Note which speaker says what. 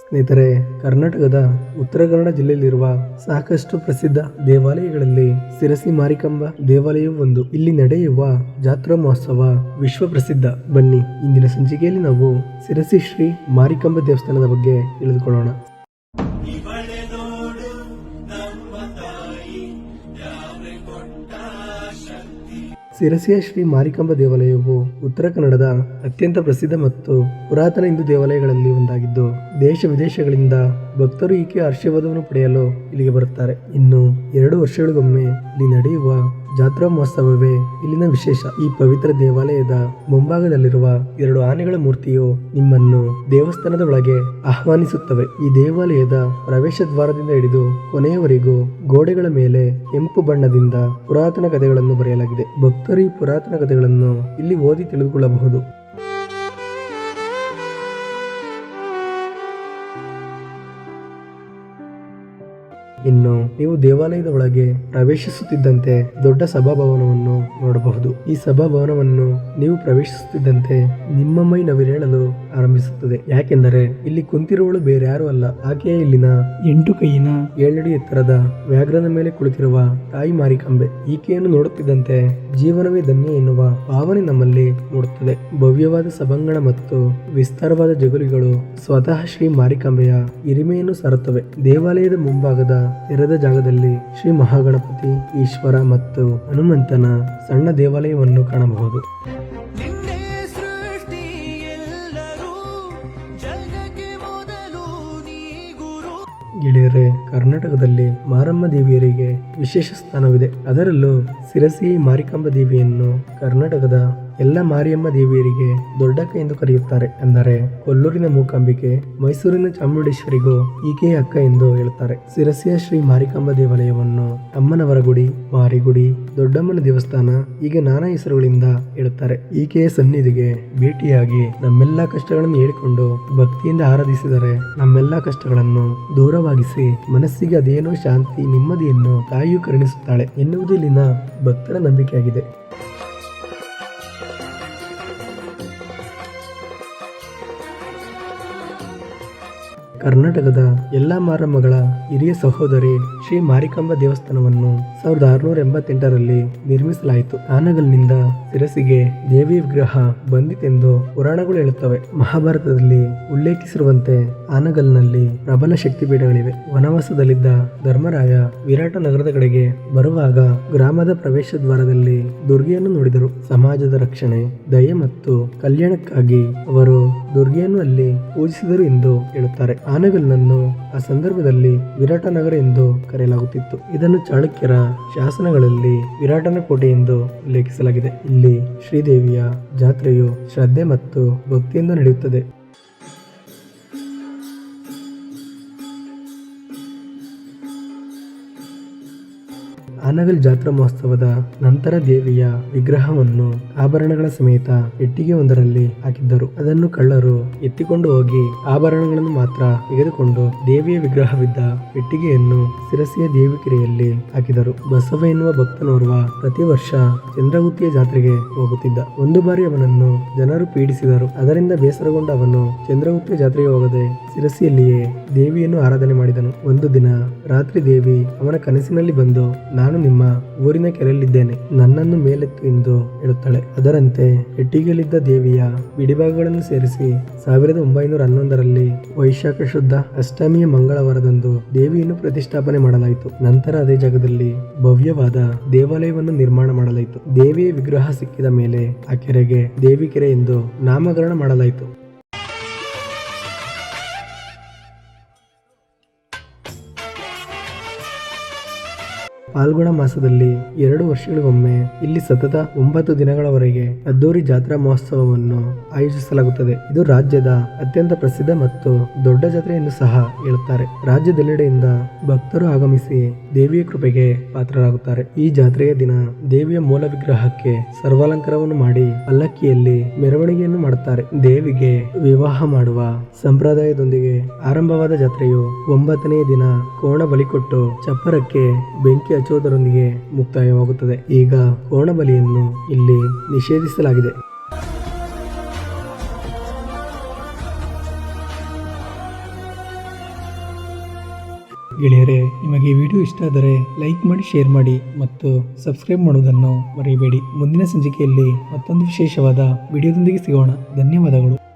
Speaker 1: ಸ್ನೇಹಿತರೆ, ಕರ್ನಾಟಕದ ಉತ್ತರ ಕನ್ನಡ ಜಿಲ್ಲೆಯಲ್ಲಿರುವ ಸಾಕಷ್ಟು ಪ್ರಸಿದ್ಧ ದೇವಾಲಯಗಳಲ್ಲಿ ಶಿರಸಿ ಮಾರಿಕಾಂಬಾ ದೇವಾಲಯವು ಒಂದು. ಇಲ್ಲಿ ನಡೆಯುವ ಜಾತ್ರಾ ಮಹೋತ್ಸವ ವಿಶ್ವ ಪ್ರಸಿದ್ಧ. ಬನ್ನಿ, ಇಂದಿನ ಸಂಚಿಕೆಯಲ್ಲಿ ನಾವು ಶಿರಸಿ ಶ್ರೀ ಮಾರಿಕಾಂಬಾ ದೇವಸ್ಥಾನದ ಬಗ್ಗೆ ತಿಳಿದುಕೊಳ್ಳೋಣ. ಶಿರಸಿಯ ಶ್ರೀ ಮಾರಿಕಾಂಬಾ ದೇವಾಲಯವು ಉತ್ತರ ಕನ್ನಡದ ಅತ್ಯಂತ ಪ್ರಸಿದ್ಧ ಮತ್ತು ಪುರಾತನ ಹಿಂದೂ ದೇವಾಲಯಗಳಲ್ಲಿ ಒಂದಾಗಿದ್ದು, ದೇಶ ವಿದೇಶಗಳಿಂದ ಭಕ್ತರು ಈಕೆಯ ಆಶೀರ್ವಾದವನ್ನು ಪಡೆಯಲು ಇಲ್ಲಿಗೆ ಬರುತ್ತಾರೆ. ಇನ್ನು 2 ವರ್ಷಗಳಿಗೊಮ್ಮೆ ಇಲ್ಲಿ ನಡೆಯುವ ಜಾತ್ರಾ ಮಹೋತ್ಸವವೇ ಇಲ್ಲಿನ ವಿಶೇಷ. ಈ ಪವಿತ್ರ ದೇವಾಲಯದ ಮುಂಭಾಗದಲ್ಲಿರುವ 2 ಆನೆಗಳ ಮೂರ್ತಿಯು ನಿಮ್ಮನ್ನು ದೇವಸ್ಥಾನದ ಒಳಗೆ ಆಹ್ವಾನಿಸುತ್ತವೆ. ಈ ದೇವಾಲಯದ ಪ್ರವೇಶ ದ್ವಾರದಿಂದ ಹಿಡಿದು ಕೊನೆಯವರೆಗೂ ಗೋಡೆಗಳ ಮೇಲೆ ಕೆಂಪು ಬಣ್ಣದಿಂದ ಪುರಾತನ ಕಥೆಗಳನ್ನು ಬರೆಯಲಾಗಿದೆ. ಭಕ್ತರು ಈ ಪುರಾತನ ಕಥೆಗಳನ್ನು ಇಲ್ಲಿ ಓದಿ ತಿಳಿದುಕೊಳ್ಳಬಹುದು. ಇನ್ನು ನೀವು ದೇವಾಲಯದ ಒಳಗೆ ಪ್ರವೇಶಿಸುತ್ತಿದ್ದಂತೆ ದೊಡ್ಡ ಸಭಾಭವನವನ್ನು ನೋಡಬಹುದು. ಈ ಸಭಾಭವನವನ್ನು ನೀವು ಪ್ರವೇಶಿಸುತ್ತಿದ್ದಂತೆ ನಿಮ್ಮ ಮೈ ನವಿರೇಳಲು ಆರಂಭಿಸುತ್ತದೆ. ಯಾಕೆಂದರೆ ಇಲ್ಲಿ ಕುಂತಿರುವಳು ಬೇರೆ ಯಾರು ಅಲ್ಲ, ಆಕೆಯೇ ಇಲ್ಲಿನ 8 ಕೈಯಿನ 7 ಅಡಿ ಎತ್ತರದ ವ್ಯಾಘ್ರನ ಮೇಲೆ ಕುಳಿತಿರುವ ತಾಯಿ ಮಾರಿಕಾಂಬೆ. ಈಕೆಯನ್ನು ನೋಡುತ್ತಿದ್ದಂತೆ ಜೀವನವೇ ಧನ್ಯ ಎನ್ನುವ ಭಾವನೆ ನಮ್ಮಲ್ಲಿ ಮೂಡುತ್ತದೆ. ಭವ್ಯವಾದ ಸಭಾಂಗಣ ಮತ್ತು ವಿಸ್ತಾರವಾದ ಜಗುಲಿಗಳು ಸ್ವತಃ ಶ್ರೀ ಮಾರಿಕಾಂಬೆಯ ಹಿರಿಮೆಯನ್ನು ಸಾರುತ್ತವೆ. ದೇವಾಲಯದ ಮುಂಭಾಗದ ತೆರೆದ ಜಾಗದಲ್ಲಿ ಶ್ರೀ ಮಹಾಗಣಪತಿ, ಈಶ್ವರ ಮತ್ತು ಹನುಮಂತನ ಸಣ್ಣ ದೇವಾಲಯವನ್ನು ಕಾಣಬಹುದು. ಗೆಳೆಯರೆ, ಕರ್ನಾಟಕದಲ್ಲಿ ಮಾರಮ್ಮ ದೇವಿಯರಿಗೆ ವಿಶೇಷ ಸ್ಥಾನವಿದೆ. ಅದರಲ್ಲೂ ಶಿರಸಿ ಮಾರಿಕಾಂಬಾ ದೇವಿಯನ್ನು ಕರ್ನಾಟಕದ ಎಲ್ಲ ಮಾರಿಯಮ್ಮ ದೇವಿಯರಿಗೆ ದೊಡ್ಡ ಕೈ ಎಂದು ಕರೆಯುತ್ತಾರೆ. ಅಂದರೆ ಕೊಲ್ಲೂರಿನ ಮೂಕಾಂಬಿಕೆ, ಮೈಸೂರಿನ ಚಾಮುಂಡೇಶ್ವರಿಗೂ ಈಕೆಯ ಅಕ್ಕ ಎಂದು ಹೇಳುತ್ತಾರೆ. ಶಿರಸಿಯ ಶ್ರೀ ಮಾರಿಕಾಂಬಾ ದೇವಾಲಯವನ್ನು ಅಮ್ಮನವರ ಗುಡಿ, ಮಾರಿಗುಡಿ, ದೊಡ್ಡಮ್ಮನ ದೇವಸ್ಥಾನ ಹೀಗೆ ನಾನಾ ಹೆಸರುಗಳಿಂದ ಹೇಳುತ್ತಾರೆ. ಈಕೆಯ ಸನ್ನಿಧಿಗೆ ಭೇಟಿಯಾಗಿ ನಮ್ಮೆಲ್ಲಾ ಕಷ್ಟಗಳನ್ನು ಹೇಳಿಕೊಂಡು ಭಕ್ತಿಯಿಂದ ಆರಾಧಿಸಿದರೆ ನಮ್ಮೆಲ್ಲಾ ಕಷ್ಟಗಳನ್ನು ದೂರವಾಗಿಸಿ ಮನಸ್ಸಿಗೆ ಅದೇನೋ ಶಾಂತಿ, ನೆಮ್ಮದಿಯನ್ನು ತಾಯಿಯು ಕರುಣಿಸುತ್ತಾಳೆ ಎನ್ನುವುದು ಇಲ್ಲಿನ ಭಕ್ತರ ನಂಬಿಕೆಯಾಗಿದೆ. ಕರ್ನಾಟಕದ ಎಲ್ಲಾ ಮಾರಮ್ಮಗಳ ಹಿರಿಯ ಸಹೋದರಿ ಶ್ರೀ ಮಾರಿಕಾಂಬಾ ದೇವಸ್ಥಾನವನ್ನು 1688ರಲ್ಲಿ ನಿರ್ಮಿಸಲಾಯಿತು. ಆನಗಲ್ನಿಂದ ಶಿರಸಿಗೆ ದೇವಿ ವಿಗ್ರಹ ಬಂದಿತೆಂದು ಪುರಾಣಗಳು ಹೇಳುತ್ತವೆ. ಮಹಾಭಾರತದಲ್ಲಿ ಉಲ್ಲೇಖಿಸಿರುವಂತೆ ಆನಗಲ್ನಲ್ಲಿ ಪ್ರಬಲ ಶಕ್ತಿಪೀಠಗಳಿವೆ. ವನವಾಸದಲ್ಲಿದ್ದ ಧರ್ಮರಾಯ ವಿರಾಟ ನಗರದ ಕಡೆಗೆ ಬರುವಾಗ ಗ್ರಾಮದ ಪ್ರವೇಶ ದ್ವಾರದಲ್ಲಿ ದುರ್ಗೆಯನ್ನು ನೋಡಿದರು. ಸಮಾಜದ ರಕ್ಷಣೆ, ದಯೆ ಮತ್ತು ಕಲ್ಯಾಣಕ್ಕಾಗಿ ಅವರು ದುರ್ಗೆಯನ್ನು ಅಲ್ಲಿ ಪೂಜಿಸಿದರು ಎಂದು ಹೇಳುತ್ತಾರೆ. ಆನಗಲ್ನನ್ನು ಆ ಸಂದರ್ಭದಲ್ಲಿ ವಿರಾಟ ನಗರ ಎಂದು ಕರೆಯಲಾಗುತ್ತಿತ್ತು. ಇದನ್ನು ಚಾಳುಕ್ಯರ ಶಾಸನಗಳಲ್ಲಿ ವಿರಾಟನ ಕೋಟೆ ಎಂದು ಉಲ್ಲೇಖಿಸಲಾಗಿದೆ. ಇಲ್ಲಿ ಶ್ರೀದೇವಿಯ ಜಾತ್ರೆಯು ಶ್ರದ್ಧೆ ಮತ್ತು ಭಕ್ತಿಯಿಂದ ನಡೆಯುತ್ತದೆ. ಆನಗಲ್ ಜಾತ್ರಾ ಮಹೋತ್ಸವದ ನಂತರ ದೇವಿಯ ವಿಗ್ರಹವನ್ನು ಆಭರಣಗಳ ಸಮೇತ ಪೆಟ್ಟಿಗೆ ಒಂದರಲ್ಲಿ ಹಾಕಿದ್ದರು. ಅದನ್ನು ಕಳ್ಳರು ಎತ್ತಿಕೊಂಡು ಹೋಗಿ ಆಭರಣಗಳನ್ನು ಮಾತ್ರ ತೆಗೆದುಕೊಂಡು ದೇವಿಯ ವಿಗ್ರಹವಿದ್ದ ಪೆಟ್ಟಿಗೆಯನ್ನು ಶಿರಸಿಯ ದೇವಿಕೆರೆಯಲ್ಲಿ ಹಾಕಿದರು. ಬಸವ ಎನ್ನುವ ಭಕ್ತನೋರ್ವ ಪ್ರತಿ ವರ್ಷ ಚಂದ್ರಗುತ್ತಿಯ ಜಾತ್ರೆಗೆ ಹೋಗುತ್ತಿದ್ದ. ಒಂದು ಬಾರಿ ಅವನನ್ನು ಜನರು ಪೀಡಿಸಿದರು. ಅದರಿಂದ ಬೇಸರಗೊಂಡ ಅವನು ಚಂದ್ರಗುತ್ತಿಯ ಜಾತ್ರೆಗೆ ಹೋಗದೆ ಶಿರಸಿಯಲ್ಲಿಯೇ ದೇವಿಯನ್ನು ಆರಾಧನೆ ಮಾಡಿದನು. ಒಂದು ದಿನ ರಾತ್ರಿ ದೇವಿ ಅವನ ಕನಸಿನಲ್ಲಿ ಬಂದು, ನಾನು ನಿಮ್ಮ ಊರಿನ ಕೆರೆಯಲ್ಲಿದ್ದೇನೆ, ನನ್ನನ್ನು ಮೇಲೆತ್ತು ಎಂದು ಹೇಳುತ್ತಾಳೆ. ಅದರಂತೆ ಪೆಟ್ಟಿಗೆಯಲ್ಲಿದ್ದ ದೇವಿಯ ಬಿಡಿಭಾಗಗಳನ್ನು ಸೇರಿಸಿ 1911ರಲ್ಲಿ ವೈಶಾಖ ಶುದ್ಧ ಅಷ್ಟಮಿಯ ಮಂಗಳವಾರದಂದು ದೇವಿಯನ್ನು ಪ್ರತಿಷ್ಠಾಪನೆ ಮಾಡಲಾಯಿತು. ನಂತರ ಅದೇ ಜಾಗದಲ್ಲಿ ಭವ್ಯವಾದ ದೇವಾಲಯವನ್ನು ನಿರ್ಮಾಣ ಮಾಡಲಾಯಿತು. ದೇವಿಯ ವಿಗ್ರಹ ಸಿಕ್ಕಿದ ಮೇಲೆ ಆ ಕೆರೆಗೆ ದೇವಿ ಕೆರೆ ಎಂದು ನಾಮಕರಣ ಮಾಡಲಾಯಿತು. ಫಾಲ್ಗುಣ ಮಾಸದಲ್ಲಿ 2 ವರ್ಷಗಳಿಗೊಮ್ಮೆ ಇಲ್ಲಿ ಸತತ 9 ದಿನಗಳವರೆಗೆ ಅದ್ದೂರಿ ಜಾತ್ರಾ ಮಹೋತ್ಸವವನ್ನು ಆಯೋಜಿಸಲಾಗುತ್ತದೆ. ಇದು ರಾಜ್ಯದ ಅತ್ಯಂತ ಪ್ರಸಿದ್ಧ ಮತ್ತು ದೊಡ್ಡ ಜಾತ್ರೆ ಎಂದು ಸಹ ಹೇಳುತ್ತಾರೆ. ರಾಜ್ಯದೆಲ್ಲೆಡೆಯಿಂದ ಭಕ್ತರು ಆಗಮಿಸಿ ದೇವಿಯ ಕೃಪೆಗೆ ಪಾತ್ರರಾಗುತ್ತಾರೆ. ಈ ಜಾತ್ರೆಯ ದಿನ ದೇವಿಯ ಮೂಲ ವಿಗ್ರಹಕ್ಕೆ ಸರ್ವಾಲಂಕಾರವನ್ನು ಮಾಡಿ ಪಲ್ಲಕ್ಕಿಯಲ್ಲಿ ಮೆರವಣಿಗೆಯನ್ನು ಮಾಡುತ್ತಾರೆ. ದೇವಿಗೆ ವಿವಾಹ ಮಾಡುವ ಸಂಪ್ರದಾಯದೊಂದಿಗೆ ಆರಂಭವಾದ ಜಾತ್ರೆಯು 9ನೇ ದಿನ ಕೋಣ ಬಲಿ ಕೊಟ್ಟು ಚಪ್ಪರಕ್ಕೆ ಬೆಂಕಿ ಹಚ್ಚುವುದರೊಂದಿಗೆ ಮುಕ್ತಾಯವಾಗುತ್ತದೆ. ಈಗ ಕೋಣ ಬಲಿಯನ್ನು ಇಲ್ಲಿ ನಿಷೇಧಿಸಲಾಗಿದೆ. ಗೆಳೆಯರೆ, ನಿಮಗೆ ಈ ವಿಡಿಯೋ ಇಷ್ಟ ಆದರೆ ಲೈಕ್ ಮಾಡಿ, ಶೇರ್ ಮಾಡಿ ಮತ್ತು ಸಬ್ಸ್ಕ್ರೈಬ್ ಮಾಡುವುದನ್ನು ಮರೆಯಬೇಡಿ. ಮುಂದಿನ ಸಂಚಿಕೆಯಲ್ಲಿ ಮತ್ತೊಂದು ವಿಶೇಷವಾದ ವಿಡಿಯೋದೊಂದಿಗೆ ಸಿಗೋಣ. ಧನ್ಯವಾದಗಳು.